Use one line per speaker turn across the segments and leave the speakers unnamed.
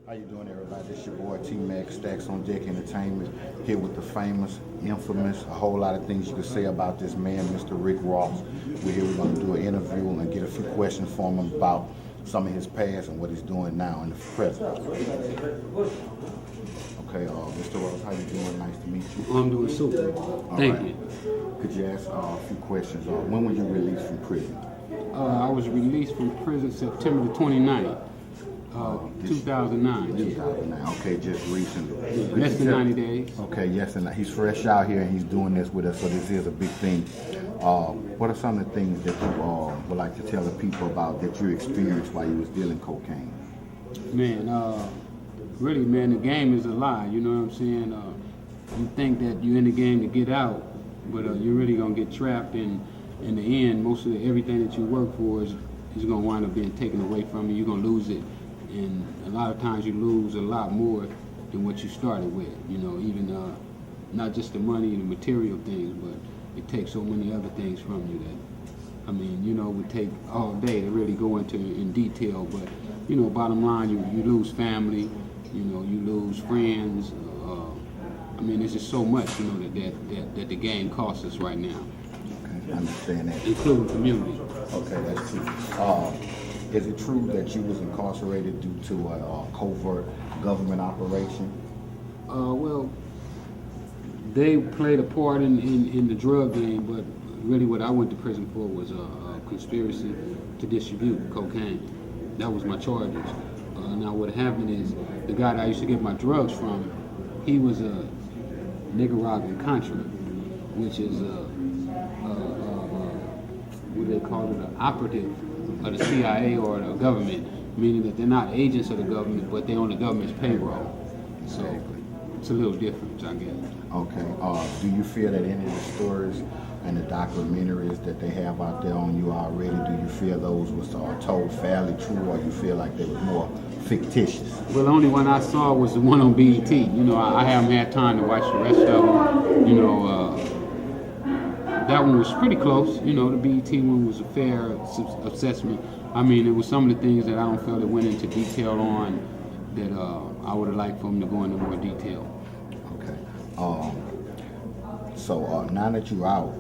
How you doing, everybody? This your boy T-Mac, Stax on Deck Entertainment, here with the famous, infamous, a whole lot of things you can say about this man, Mr. Rick Ross. We're going to do an interview and get a few questions from him about some of his past and what he's doing now in the present. Okay, Mr. Ross, how you doing? Nice to meet you.
I'm doing super. Thank you.
Could you ask a few questions? When were you released from prison?
I was released from prison September the 29th. 2009.
2009. Okay, just recently.
Less than 90 days.
Okay, yes, and he's fresh out here and he's doing this with us, so this is a big thing. What are some of the things that you would like to tell the people about that you experienced while you was dealing cocaine?
Man, really, man, the game is a lie. You know what I'm saying? You think that you're in the game to get out, but you're really gonna get trapped. And in the end, most of everything that you work for is gonna wind up being taken away from you. You're gonna lose it. And a lot of times you lose a lot more than what you started with, you know, even not just the money and the material things, but it takes so many other things from you that, I mean, you know, it would take all day to really go into in detail, but, you know, bottom line, you lose family, you know, you lose friends. I mean, there's just so much, you know, that the game costs us right now.
Okay, I understand that.
Including community.
Okay, that's true. Is it true that you was incarcerated due to a covert government operation?
Well, they played a part in the drug game, but really what I went to prison for was a conspiracy to distribute cocaine. That was my charges. Now what happened is the guy that I used to get my drugs from, he was a Nicaraguan Contra, which is what they call it, an operative of the CIA or the government, meaning that they're not agents of the government, but they're on the government's payroll. So it's a little different, I guess.
Okay. Do you feel that any of the stories and the documentaries that they have out there on you already, do you feel those was told fairly true, or you feel like they were more fictitious?
Well, the only one I saw was the one on BET. You know, I haven't had time to watch the rest of them. You know, that one was pretty close. You know, the BET one was a fair assessment. I mean, it was some of the things that I don't feel that went into detail on that I would have liked for them to go into more detail.
Okay. So now that you're out,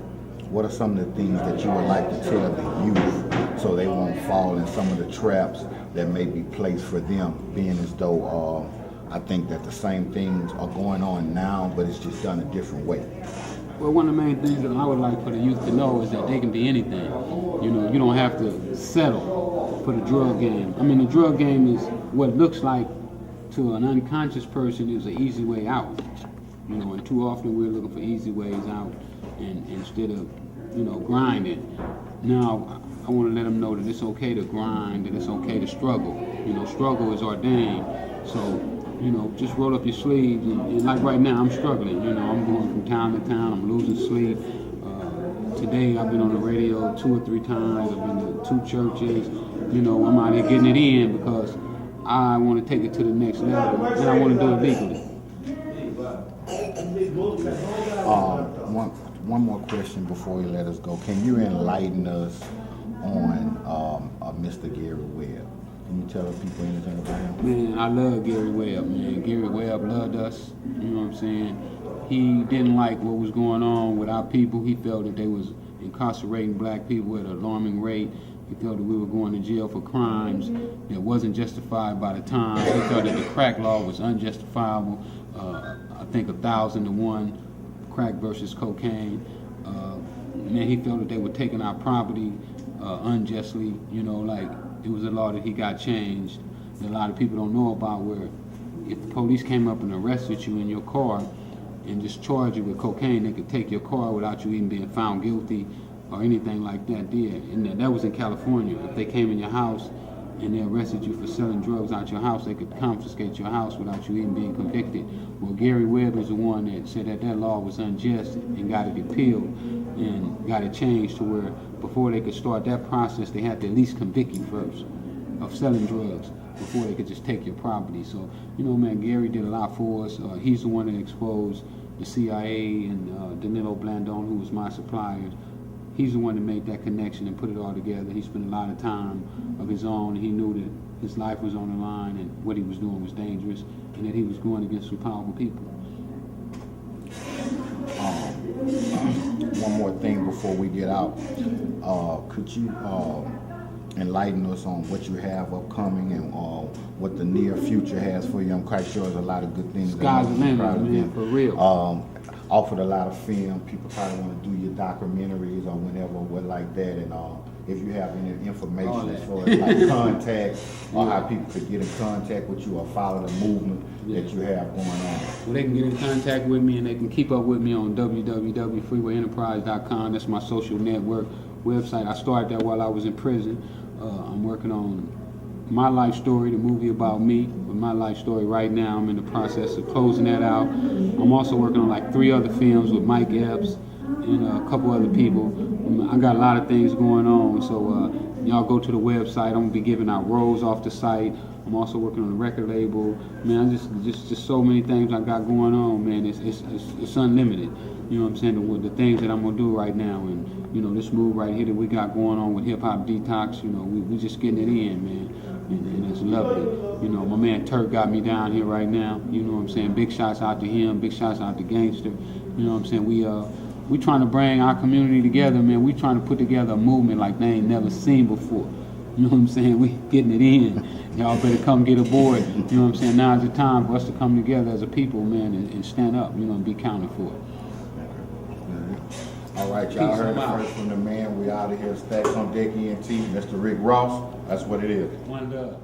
what are some of the things that you would like to tell the youth so they won't fall in some of the traps that may be placed for them, being as though I think that the same things are going on now, but it's just done a different way?
Well, one of the main things that I would like for the youth to know is that they can be anything. You know, you don't have to settle for the drug game. I mean, the drug game is what looks like to an unconscious person is an easy way out. You know, and too often we're looking for easy ways out and instead of, you know, grinding. Now, I want to let them know that it's okay to grind, that it's okay to struggle. You know, struggle is ordained. So, you know, just roll up your sleeves, and like right now, I'm struggling. You know, I'm going from town to town, I'm losing sleep. Today, I've been on the radio 2 or 3 times, I've been to 2 churches. You know, I'm out here getting it in because I want to take it to the next level, and I want to do it legally.
One more question before you let us go. Can you enlighten us on Mr. Gary Webb? Can you tell the people anything about him?
Man, I love Gary Webb, man. Gary Webb loved us, you know what I'm saying? He didn't like what was going on with our people. He felt that they was incarcerating black people at an alarming rate. He felt that we were going to jail for crimes that wasn't justified by the time. He felt that the crack law was unjustifiable. I think 1,000 to 1, crack versus cocaine. Man, he felt that they were taking our property unjustly, you know, like it was a law that he got changed that a lot of people don't know about, where if the police came up and arrested you in your car and just charged you with cocaine, they could take your car without you even being found guilty or anything like that there. And that was in California. If they came in your house and they arrested you for selling drugs out your house, they could confiscate your house without you even being convicted. Well, Gary Webb is the one that said that law was unjust and got it appealed and got it changed to where before they could start that process, they had to at least convict you first of selling drugs before they could just take your property. So, you know, man, Gary did a lot for us. He's the one that exposed the CIA and Danilo Blandon, who was my supplier. He's the one that made that connection and put it all together. He spent a lot of time of his own. He knew that his life was on the line and what he was doing was dangerous, and that he was going against some powerful people.
One more thing before we get out. Could you enlighten us on what you have upcoming and what the near future has for you? I'm quite sure there's a lot of good things.
Sky's the limit, man, for real.
Offered a lot of film. People probably want to do your documentaries or whenever, what like that. And if you have any information as far as like contact or how people could get in contact with you or follow the movement that you have going on.
Well, they can get in contact with me and they can keep up with me on www.freewayenterprise.com. That's my social network website. I started that while I was in prison. I'm working on my life story, the movie about me, with my life story right now. I'm in the process of closing that out. I'm also working on like 3 other films with Mike Epps and a couple other people. I got a lot of things going on, so y'all go to the website. I'm gonna be giving out roles off the site. I'm also working on a record label. Man, just so many things I got going on, man. It's unlimited. You know what I'm saying? The things that I'm gonna do right now, and you know, this move right here that we got going on with Hip Hop Detox. You know, we just getting it in, man. And it's lovely. You know, my man Turk got me down here right now. You know what I'm saying? Big shouts out to him. Big shouts out to Gangster. You know what I'm saying? We trying to bring our community together, man. We trying to put together a movement like they ain't never seen before. You know what I'm saying? We getting it in. Y'all better come get aboard. You know what I'm saying? Now's the time for us to come together as a people, man, and stand up. You know, and be counted for it.
All right, y'all heard it first from the man. We out of here. Stax on Deck ENT, Mr. Rick Ross. That's what it is.
One love.